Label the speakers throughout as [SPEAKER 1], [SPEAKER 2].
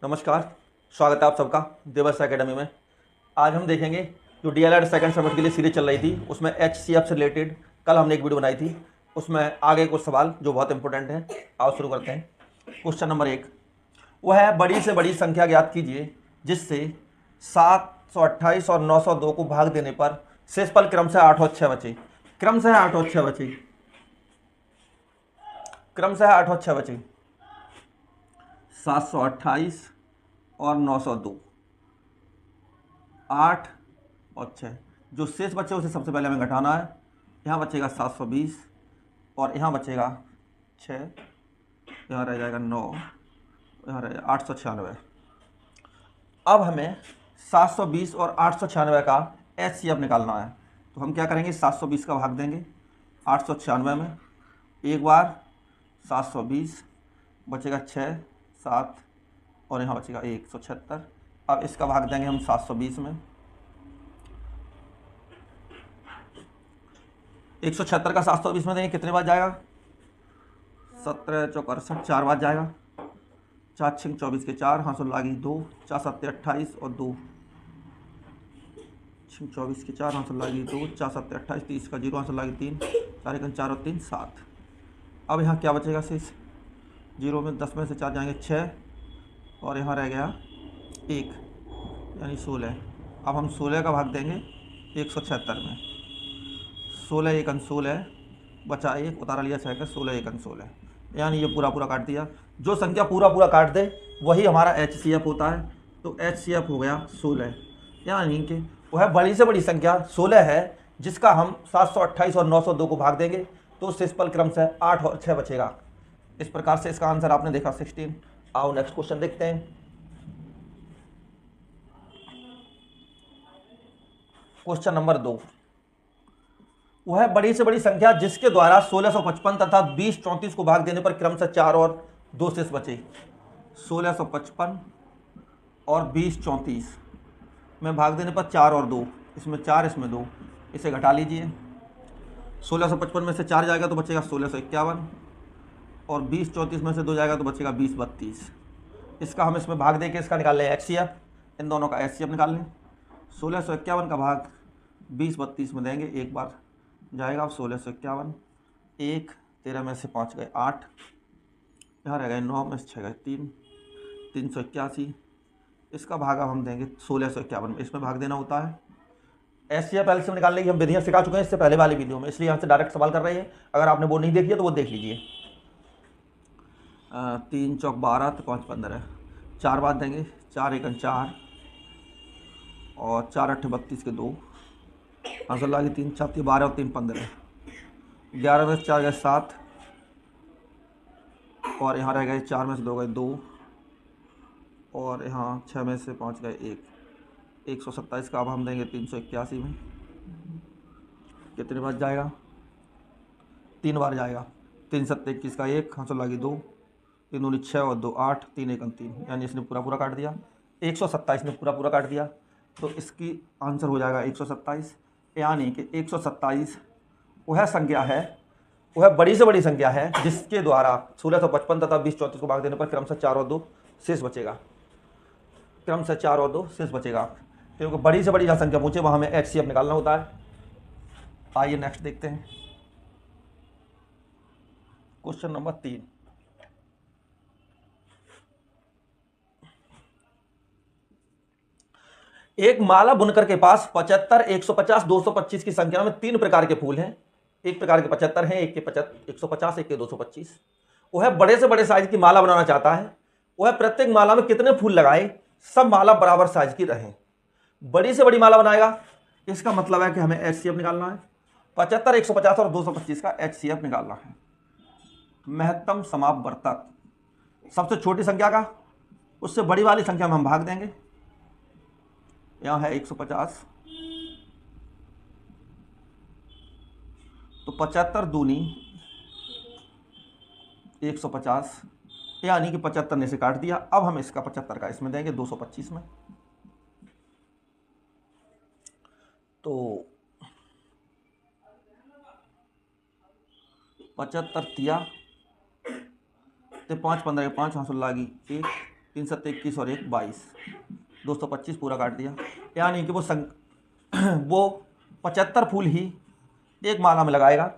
[SPEAKER 1] नमस्कार, स्वागत है आप सबका देवर्स एकेडमी में। आज हम देखेंगे जो डीएलएड सेकंड सेमेस्टर के लिए सीरीज चल रही थी उसमें एचसीएफ से रिलेटेड कल हमने एक वीडियो बनाई थी, उसमें आगे कुछ सवाल जो बहुत इंपॉर्टेंट हैं। आओ शुरू करते हैं। क्वेश्चन नंबर 1 वह है बड़ी से बड़ी संख्या ज्ञात कीजिए जिससे 728 और 902 को भाग देने पर शेषफल क्रमशः 8 और 6 बचे। क्रमशः 8 और 6 बचे। क्रमशः 8 और 6 बचे। 728 और 902, 8 और 6। जो शेष बचे उसे सबसे पहले हमें घटाना है। यहाँ बचेगा 720 और यहाँ बचेगा 6, यहाँ रह जाएगा 9, यहाँ रह जाएगा 896। अब हमें 720 और 896 का एचसीएफ निकालना है। तो हम क्या करेंगे, 720 का भाग देंगे 896 में। एक बार 720 बचेगा 6, 7 और यहाँ बचेगा 176। अब इसका भाग देंगे हम 720 में। 176 का 720 में देंगे, कितने बार जाएगा? 17 चौक 68, 4 बार जाएगा। 4 6 24 के 4, हाँ सो लागी 2, 4 7 28 और 2, 6 24 के 4, हाँ सो लागी 2, 4 7 28, 30 का 0, हाँ सो लागी 3, 4 1 4 और 3 7। अब यहाँ क्या बचेगा शेष? 0 में 10 में से 4 जाएंगे 6 और यहाँ रह गया 1 यानी 16। अब हम 16 का भाग देंगे 176 में। 16 1 16 बचा 1, उतारा लिया 6 का, 16 1 16 यानी ये पूरा पूरा काट दिया। जो संख्या पूरा पूरा काट दे वही हमारा एचसीएफ होता है। तो एचसीएफ हो गया 16, यानी कि वह बड़ी से बड़ी संख्या 16 है जिसका हम 728 और 902 को भाग देंगे तो शेषफल क्रमशः 8 और 6 बचेगा। इस प्रकार से इसका आंसर आपने देखा 16। आओ नेक्स्ट क्वेश्चन देखते हैं। क्वेश्चन नंबर 2 वह बड़ी से बड़ी संख्या जिसके द्वारा 1655 तथा 2034 को भाग देने पर क्रमशः 4 और 2 शेष बचे। 1655 और 2034 में भाग देने पर 4 और 2, इसमें 4 इसमें 2, इसे घटा लीजिए। 1655 में से 4 जाएगा तो बचेगा 1651 और 2034 में से 2 जाएगा तो बचेगा 2032। इसका हम इसमें भाग दे के इसका निकाल लें एचसीएफ, इन दोनों का एचसीएफ निकाल लें। 1651 का भाग 2032 में देंगे, एक बार जाएगा। अब 1651, 1 13 में से 5 गए 8, यहाँ रह गए 9 में से 6 गए 3, 381। इसका भाग अब हम देंगे 1651 में, इसमें भाग देना होता है। एचसीएफ एलसीएम निकालने की हम विधियाँ सिखा चुके हैं इससे पहले वाली वीडियो में, इसलिए यहाँ से डायरेक्ट सवाल कर रहे हैं। अगर आपने वो नहीं देखी है तो वो देख लीजिए। 3 चौक 12 तो 5 15, 4 बार देंगे। 4 1 4 और 4 8 32 के 2, आंसर लागे 3 7 12 और 3 15। 11 में से 4 गए 7 और यहाँ रह गए 4 में से 2 गए 2 और यहाँ 6 में से 5 गए 1। 127 का अब हम देंगे 381 में। कितने बार जाएगा? 3 बार जाएगा। 3 7 21 का 1, आंसर लागी 2, 3 दूनी 6 और 2 8, 3 1 3, यानी इसने पूरा पूरा काट दिया। 127 ने पूरा पूरा काट दिया तो इसकी आंसर हो जाएगा 127, यानी कि 127 वह संख्या है, वह बड़ी से बड़ी संख्या है जिसके द्वारा 1655 तथा 2034 को भाग देने पर क्रमशः 4 और 2 शेष बचेगा। क्रमशः 4 और 2 शेष बचेगा, क्योंकि बड़ी से बड़ी जहाँ संख्या पूछे वहाँ हमें एचसीएफ निकालना होता है। आइए नेक्स्ट देखते हैं। क्वेश्चन नंबर 3 एक माला बुनकर के पास 75 150 225 की संख्या में 3 प्रकार के फूल हैं। एक प्रकार के 75 हैं, एक के 150, एक के 225। वह बड़े से बड़े साइज की माला बनाना चाहता है। वह प्रत्येक माला में कितने फूल लगाए, सब माला बराबर साइज की रहे। बड़ी से बड़ी माला बनाएगा, इसका मतलब है कि हमें एचसीएफ निकालना है। 75 150 और 225 का एचसीएफ निकालना है। महत्तम समापवर्तक सबसे छोटी संख्या का उससे बड़ी वाली संख्या में हम भाग देंगे। यहाँ है 150 तो 75 दूनी 150, यानी कि 75 ने से काट दिया। अब हम इसका 75 का इसमें देंगे 225 में। तो 75 तिया तो 5 15 के 5, हाँ 16 की 1 3 7 21 और 1 22, 225 पूरा काट दिया। यानी कि वो 75 फूल ही एक माला में लगाएगा,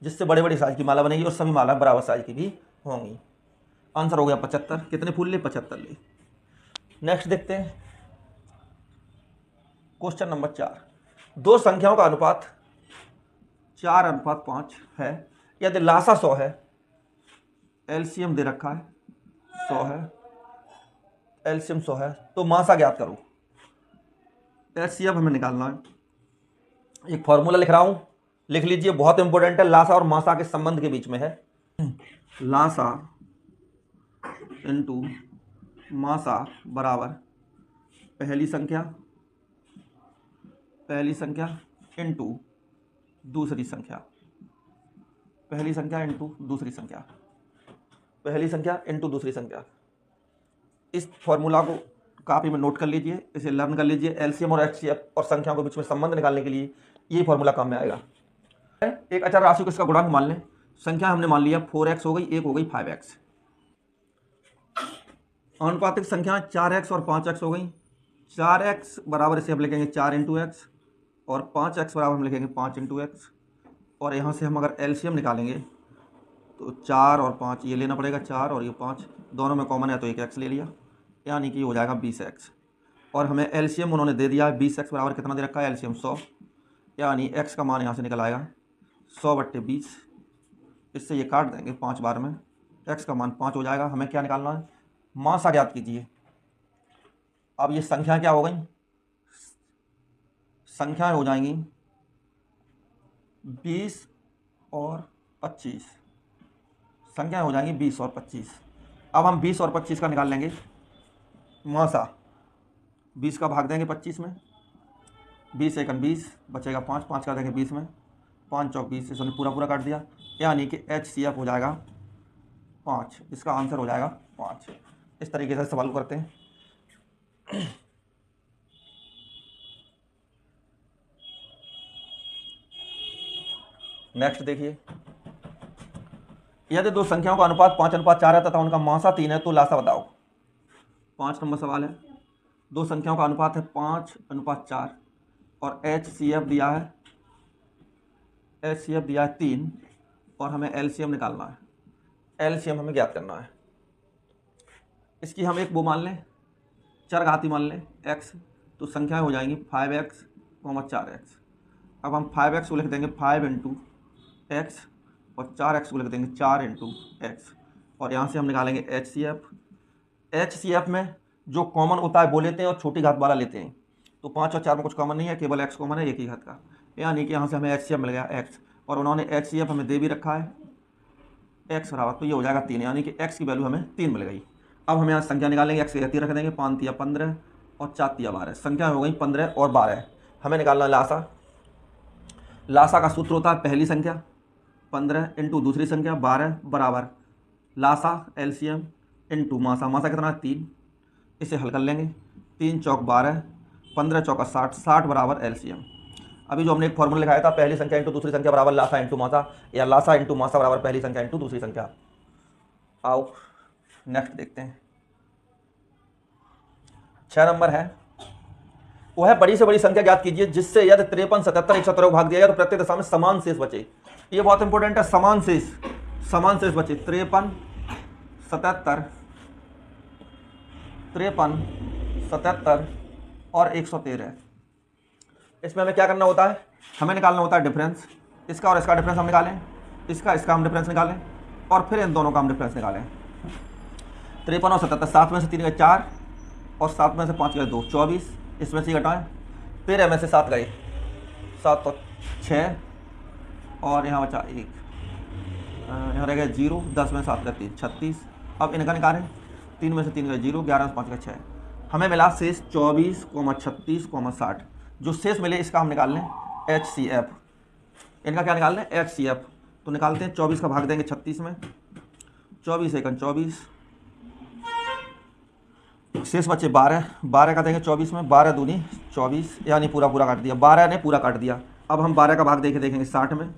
[SPEAKER 1] जिससे बड़े बड़े साइज की माला बनेगी और सभी माला बराबर साइज की भी होंगी। आंसर हो गया 75। कितने फूल ले? 75 ले। नेक्स्ट देखते हैं क्वेश्चन नंबर 4। दो संख्याओं का अनुपात 4:5 है। यदि लासा 100 है, एलसीएम दे रखा है 100 है, एलसीएम 100 है, तो मासा ज्ञात करो। एचसीएफ हमें निकालना है। एक फॉर्मूला लिख रहा हूं, लिख लीजिए, बहुत इंपॉर्टेंट है। लासा और मासा के संबंध के बीच में है। लासा इंटू मासा बराबर पहली संख्या इंटू दूसरी संख्या, पहली संख्या इंटू दूसरी संख्या, पहली संख्या इंटू दूसरी संख्या। इस फॉर्मूला को कॉपी में नोट कर लीजिए, इसे लर्न कर लीजिए। एलसीएम और एचसीएफ और संख्याओं के बीच में संबंध निकालने के लिए ये फॉर्मूला काम में आएगा। एक अचर राशि को इसका गुणांक मान लें। संख्या हमने मान लिया 4x हो गई, एक हो गई 5x। आनुपातिक संख्या 4x और 5x हो गई। 4x बराबर इसे हम लिखेंगे 4 इंटू एक्स और 5x बराबर हम लिखेंगे 5 इंटू एक्स। और यहाँ से हम अगर एलसीएम निकालेंगे तो 4 और 5 ये लेना पड़ेगा, 4 और ये 5 दोनों में कॉमन है तो एक x ले लिया, यानी कि हो जाएगा 20x। और हमें एलसीएम उन्होंने दे दिया है 20x बराबर कितना दे रखा है? एलसीएम 100, यानी x का मान यहाँ से निकल आएगा 100/20। इससे ये काट देंगे 5 बार में, x का मान 5 हो जाएगा। हमें क्या निकालना है? मासा ज्ञात कीजिए। अब ये संख्या क्या हो गई? संख्याएं हो जाएंगी 20 और 25, संख्याएं हो जाएंगी 20 और 25। अब हम 20 और 25 का निकाल लेंगे मासा। 20 का भाग देंगे 25 में, 20 एकन 20 बचेगा 5, 5 का देंगे 20 में, 5 चौक 20, इसने पूरा काट दिया, यानी कि एचसीएफ हो जाएगा 5। इसका आंसर हो जाएगा 5। इस तरीके से सवाल करते हैं। नेक्स्ट देखिए, यदि दो संख्याओं का अनुपात 5:4 है तथा उनका मासा 3 है तो लासा बताओ। 5 नंबर सवाल है। दो संख्याओं का अनुपात है 5:4 और एचसीएफ दिया है 3 और हमें एलसीएम निकालना है। एलसीएम हमें ज्ञात करना है। इसकी हम एक वो मान लें, चरघाती मान लें x, तो संख्याएं हो जाएंगी 5x, 4x। अब हम 5x को लिख देंगे 5 इंटू एक्स और 4x को लिख देंगे 4 इंटू एक्स। और यहाँ से हम निकालेंगे एचसीएफ। एचसीएफ में जो कॉमन होता है वो लेते हैं और छोटी घात वाला लेते हैं। तो 5 और 4 में कुछ कॉमन नहीं है, केवल x कॉमन है एक ही घात का, यानी कि यहाँ से हमें एचसीएफ मिल गया x। और उन्होंने एचसीएफ हमें दे भी रखा है x बराबर, तो ये हो जाएगा 3, यानी कि x की वैल्यू हमें 3 मिल गई। अब हम यहाँ संख्या निकालेंगे, x की गति रख देंगे, 5 तिया 15 और 4 तिया 12। संख्या हो गई 15 और 12। हमें निकालना लासा। लासा का सूत्र होता है पहली संख्या 15 इंटू दूसरी संख्या 12 बराबर लासा एलसीएम इंटू मासा। मासा कितना है? 3। इसे हल कर लेंगे, 3 चौक 12, 15 चौका 60, 60 बराबर एलसीएम। अभी जो हमने एक फॉर्मूला लिखाया था, पहली संख्या इंटू दूसरी संख्या बराबर लासा इंटू मासा, या लासा इंटू मासा बराबर पहली संख्या इंटू दूसरी संख्या। आओ नेक्स्ट देखते हैं। 6 नंबर है, वह बड़ी से बड़ी संख्या ज्ञात कीजिए जिससे यदि 53, 77, 117 को भाग दिया जाए तो प्रत्येक दशा में समान शेष बचे। ये बहुत इंपॉर्टेंट है, समान शेष बचे। 53, 77 और 113। इसमें हमें क्या करना होता है? हमें निकालना होता है डिफरेंस। इसका और इसका डिफरेंस हम निकालें, इसका हम डिफरेंस निकालें और फिर इन दोनों का हम डिफरेंस निकालें। 53 और 77, 7 में से 3 गए 4 और 7 में से 5 गए 2, 24। इसमें से घटाएं, 13 में से 7 गए 7 तो 6 और यहाँ बचा 1, यहाँ रह गया 0, 10 में 7 गए 3, 36। अब इनका निकालें, 3 में से 3 गए 0, 11 में से 5 गए 6। हमें मिला शेष 24, 36, 60। जो शेष मिले इसका हम निकाल लें एचसीएफ। इनका क्या निकाल लें? एचसीएफ। तो निकालते हैं, 24 का भाग देंगे 36 में, 24 एकन 24, शेष बचे 12, 12 का देंगे 24 में, 12 दूनी 24, यानी पूरा काट दिया। 12 ने पूरा काट दिया। अब हम 12 का भाग देखेंगे 60 में,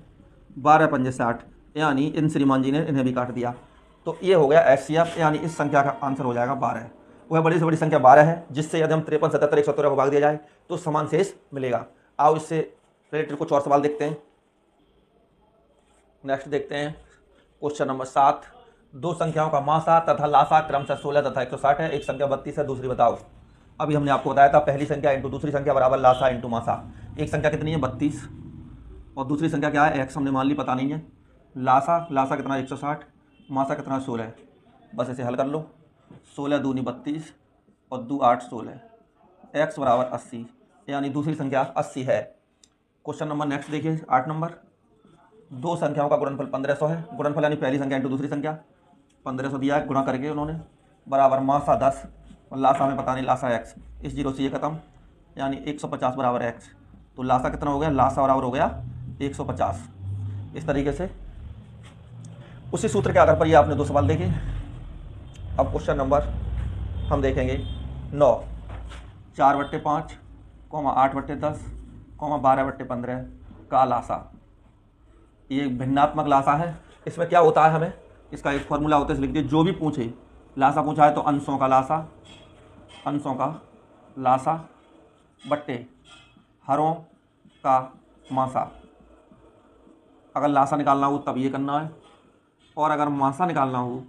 [SPEAKER 1] 12 पंजे 60, यानी इन श्रीमान जी ने इन्हें भी काट दिया। तो ये हो गया एचसीएफ, यानी इस संख्या का आंसर हो जाएगा 12। वह बड़ी से बड़ी संख्या 12 है, जिससे यदि हम 53, 77, 117 को भाग दिया जाए तो समान शेष मिलेगा। आओ इससे रिलेटेड कुछ और सवाल देखते हैं। नेक्स्ट देखते हैं क्वेश्चन नंबर 7। दो संख्याओं का मासा तथा लासा क्रमशः 16 तथा 160 है। एक संख्या 32 है, दूसरी बताओ। अभी हमने आपको बताया था पहली संख्या इंटू दूसरी संख्या बराबर लासा इंटू मासा। एक संख्या कितनी है 32 और दूसरी संख्या क्या है x हमने मान ली, पता नहीं है। लासा कितना 160, मासा कितना 16 है। बस इसे हल कर लो। 16 दूनी 32 और 2 8 16, x बराबर 80, यानी दूसरी संख्या 80 है। क्वेश्चन नंबर नेक्स्ट देखिए 8 नंबर। दो संख्याओं का गुणनफल 1500 है। गुणनफल यानी पहली संख्या इंटू दूसरी संख्या। 1500 दिया है, गुणा करके उन्होंने, बराबर मासा 10 और लासा हमें पता नहीं, लासा x। इस जीरो से ये खत्म, यानी 150 बराबर x। तो लासा कितना हो गया, लासा बराबर हो गया 150। इस तरीके से उसी सूत्र के आधार पर ये आपने दो सवाल देखे। अब क्वेश्चन नंबर हम देखेंगे 9। 4/5, 8/10, 12/15 का लासा। ये भिन्नात्मक लासा है। इसमें क्या होता है, हमें इसका एक फॉर्मूला होता है, लिख दिए। जो भी पूछे, लासा पूछा है तो अंशों का लासा बट्टे हरों का मासा। अगर लासा निकालना हो तब ये करना है, और अगर मासा निकालना हो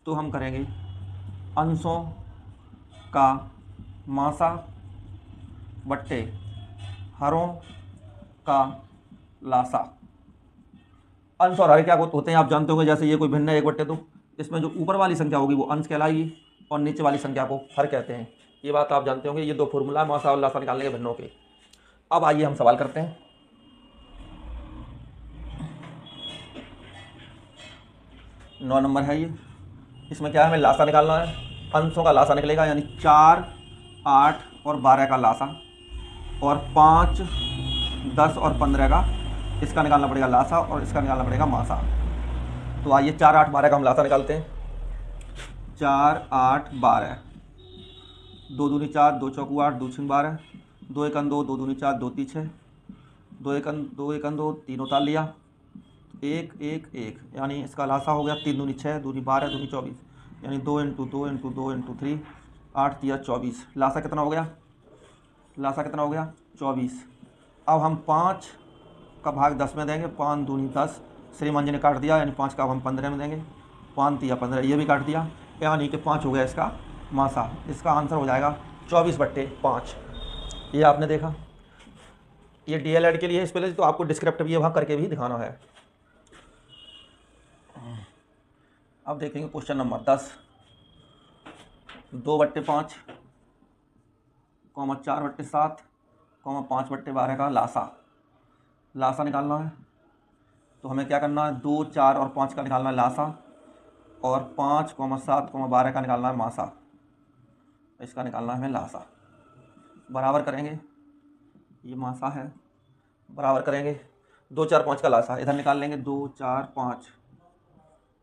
[SPEAKER 1] तो हम करेंगे अंशों का मासा बट्टे हरों का लासा। अंश और हर क्या होते हैं आप जानते होंगे। जैसे ये कोई भिन्न है 1/2, इसमें जो ऊपर वाली संख्या होगी वो अंश कहलाएगी और नीचे वाली संख्या को हर कहते हैं। ये बात आप जानते होंगे। ये दो फॉर्मूला है मासा और लासा निकालने के भिन्नों के। अब आइए हम सवाल करते हैं। 9 नंबर है ये। इसमें क्या है, हमें लासा निकालना है। अंशों का लासा निकलेगा, यानी 4, 8 और 12 का लासा, और 5, 10 और 15 का इसका निकालना पड़ेगा लासा, और इसका निकालना पड़ेगा मासा। तो आइए 4, 8, 12 का हम लासा निकालते हैं। 4, 8, 12, 2 दूनी 4, 2 चौकू 8, 2 छीन 12, 2 1 2, 2 दूनी 4, 2 ती 6, 2 1 2, 3 उतार लिया, 1 1 1, यानी इसका लासा हो गया 3 दूनी 6, दूनी 12, दूनी 24, यानी 2 × 2 × 2 × 3, 8 × 24। लासा कितना हो गया, 24। अब हम 5 का भाग 10 में देंगे। 5 दूनी 10, श्रीमान जी ने काट दिया, यानी 5 का हम 15 में देंगे। 5 × 15, ये भी काट दिया, यानी कि 5 हो गया इसका मासा। इसका आंसर हो जाएगा 24/5। ये आपने देखा। ये DL के लिए इस पहले तो आपको डिस्क्रिप्टिव ये वहाँ करके भी दिखाना है। अब देखेंगे क्वेश्चन नंबर 10। 2/5, 4/7, 5/12 का लासा निकालना है। तो हमें क्या करना है, 2, 4 और 5 का निकालना है लासा, और 5, 7, 12 का निकालना है मासा। इसका निकालना है हमें लासा। बराबर करेंगे, ये मासा है, बराबर करेंगे 2, 4, 5 का लासा इधर निकाल लेंगे। 2, 4, 5,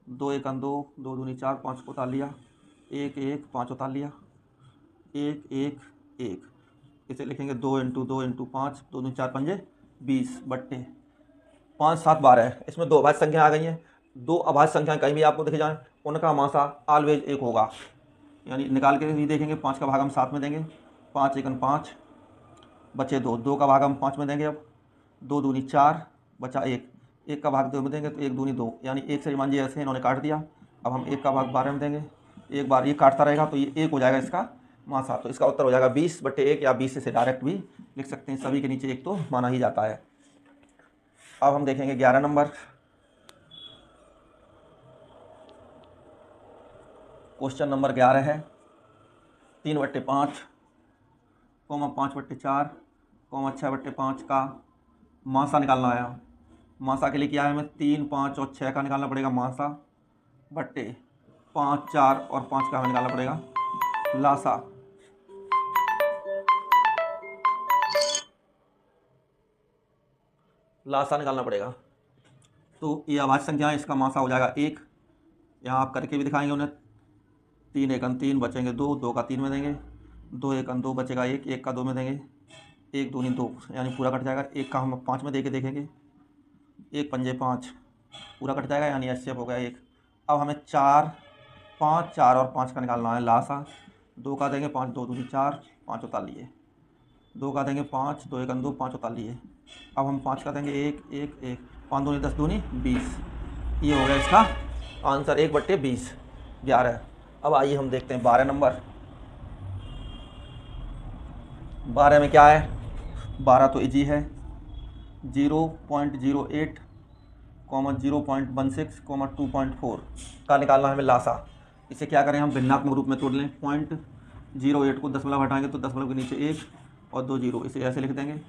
[SPEAKER 1] 2 1 2, 2 दूनी 4, 5 को उतार लिया, 1 1, 5 उतार लिया, 1 1 1। इसे लिखेंगे 2 × 2 × 5, 2 दूनी 4 पंजे 20 बट्टे 5 7 12 है। इसमें दो अभाज्य संख्या आ गई हैं। दो अभाज्य संख्याएं कहीं भी आपको दिखे जाएं, उनका मासा ऑलवेज 1 होगा। यानी निकाल के भी देखेंगे, 5 का भाग हम 7 में देंगे, 5 1 5, बचे 2, 2 का भाग हम 5 में देंगे। अब 2 दूनी 4, बचा 1, 1 का भाग 2 में देंगे तो 1 दूनी 2, यानी 1 से मान जी ऐसे इन्होंने काट दिया। अब हम 1 का भाग 12 में देंगे, एक बार ये काटता रहेगा तो ये 1 हो जाएगा इसका मासा। तो इसका उत्तर हो जाएगा 20/1, या 20 से डायरेक्ट भी लिख सकते हैं। सभी के नीचे 1 तो माना ही जाता है। अब हम देखेंगे 11 नंबर। क्वेश्चन नंबर 11 है। 3/5, 5/4, 6/5 का मासा निकालना आया। मासा के लिए क्या है, हमें 3, 5 और 6 का निकालना पड़ेगा मासा, बट्टे 5, 4 और 5 का हमें निकालना पड़ेगा लासा। लासा निकालना पड़ेगा। तो ये अभाज्य संख्या है, इसका मासा हो जाएगा 1। यहाँ आप करके भी दिखाएंगे उन्हें। 3 1 3, बचेंगे 2, 2 का 3 में देंगे, 2 1 2, बचेगा 1, 1 का 2 में देंगे, 1 दूनी 2, यानी पूरा कट जाएगा। 1 का हम 5 में दे के देखेंगे, 1 पंजे 5, पूरा कट जाएगा, यानी एचसीएफ हो गया 1। अब हमें 4, 5, 4 और 5 का निकालना है लासा। 2 का देंगे 5, 2 दूनी 4, 5 उतार लिए। 2 का देंगे 5, 2 1 2, 5 उतार लिए। अब हम 5 का देंगे 1 1 1, 5 दूनी 10 दूनी 20। ये हो गया इसका आंसर 1/20, 11। अब आइए हम देखते हैं 12 नंबर। 12 में क्या है? 12 तो इजी है, 0.08, 0.16, 2.4 का निकालना है हमें लासा। इसे क्या करें, हम भिन्नात्मक रूप में तोड़ लें। 0.08 को दशमलव हटाएंगे तो दशमलव के नीचे 1 और 2 0, इसे ऐसे लिख देंगे।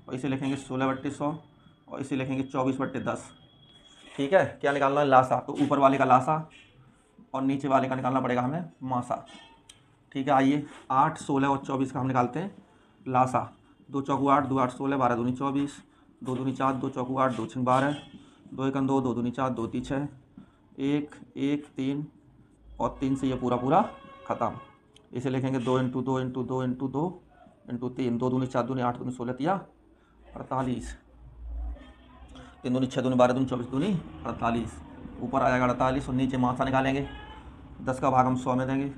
[SPEAKER 1] और इसे लिखेंगे 16/100 और इसे लिखेंगे 24/10। ठीक है, क्या निकालना है? लासा। तो ऊपर वाले का लासा और नीचे वाले का निकालना पड़ेगा हमें मासा। ठीक है, आइए 8, 16 और 24 का हम निकालते हैं लासा। 2 चौकू 8, 2 8 16, 12 दूनी 24, 2 दूनी 4, 2 चौकू 8, 2 6 12, 2 1 2, 2 दूनी 4, 2 3 6, 1 1 3 और 3 से ये पूरा पूरा ख़त्म। इसे लिखेंगे 2 × 2 × 2 × 2 × 3, 2 दूनी 4 दूनी 8 दूनी 16 तिया 48, 3 दूनी 6 दूनी 12 दूनी 24 दूनी 48। ऊपर आ जाएगा 48 और नीचे मासा निकालेंगे। 10 का भाग हम 100 में देंगे,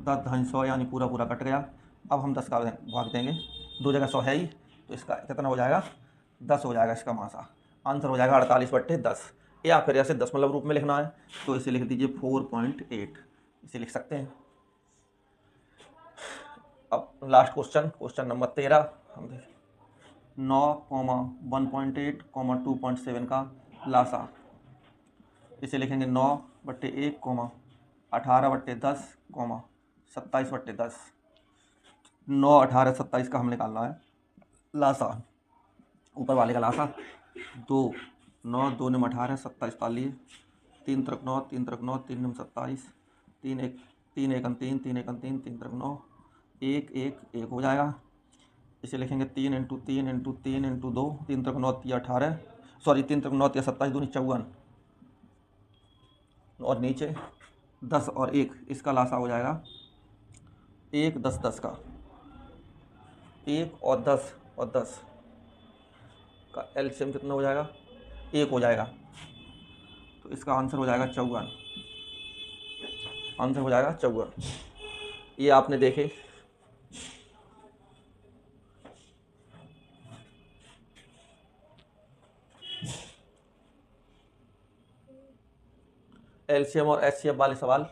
[SPEAKER 1] 10 धन 100 यानी पूरा पूरा कट गया। अब हम 10 का भाग देंगे, 2 जगह 100 है ही, तो इसका कितना हो जाएगा? 10 हो जाएगा इसका मासा। आंसर हो जाएगा 48/10। या फिर ऐसे दशमलव रूप में लिखना है तो इसे लिख दीजिए 4.8, इसे लिख सकते हैं। अब लास्ट क्वेश्चन नंबर 13 हम देखें। 9, 1.8, 2.7 का लासा। इसे लिखेंगे 9/1, 18/10, 27/10। 9, 18, 27 का हम निकालना है लासा। ऊपर वाले का लासा 2, 9, 2 निम 18, 27 पाल लिए। 3 त्रिक 9, 3 त्रिक 9, 3 निम 27, 3 1 3 1 3, 3 1 3, 3 त्रिक 9, 1 1 1 हो जाएगा। इसे लिखेंगे 3 × 3 × 3 × 2, 3 त्रिक 9 3 18, सॉरी 3 त्रिक 9 3 27 दूनी 54 और नीचे 10 और 1, इसका लासा हो जाएगा 1 10 10 का। 1 और 10 और 10 का एलसीएम कितना हो जाएगा? 1 हो जाएगा। तो इसका आंसर हो जाएगा 54। आंसर हो जाएगा 54। ये आपने देखे एलसीएम और एचसीएफ वाले सवाल।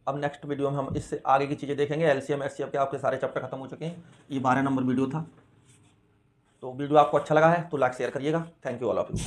[SPEAKER 1] अब नेक्स्ट वीडियो में हम इससे आगे की चीज़ें देखेंगे। एलसीएम एचसीएफ के आपके सारे चैप्टर खत्म हो चुके हैं। ये 12 नंबर वीडियो था। तो वीडियो आपको अच्छा लगा है तो लाइक शेयर करिएगा। Thank you all of you.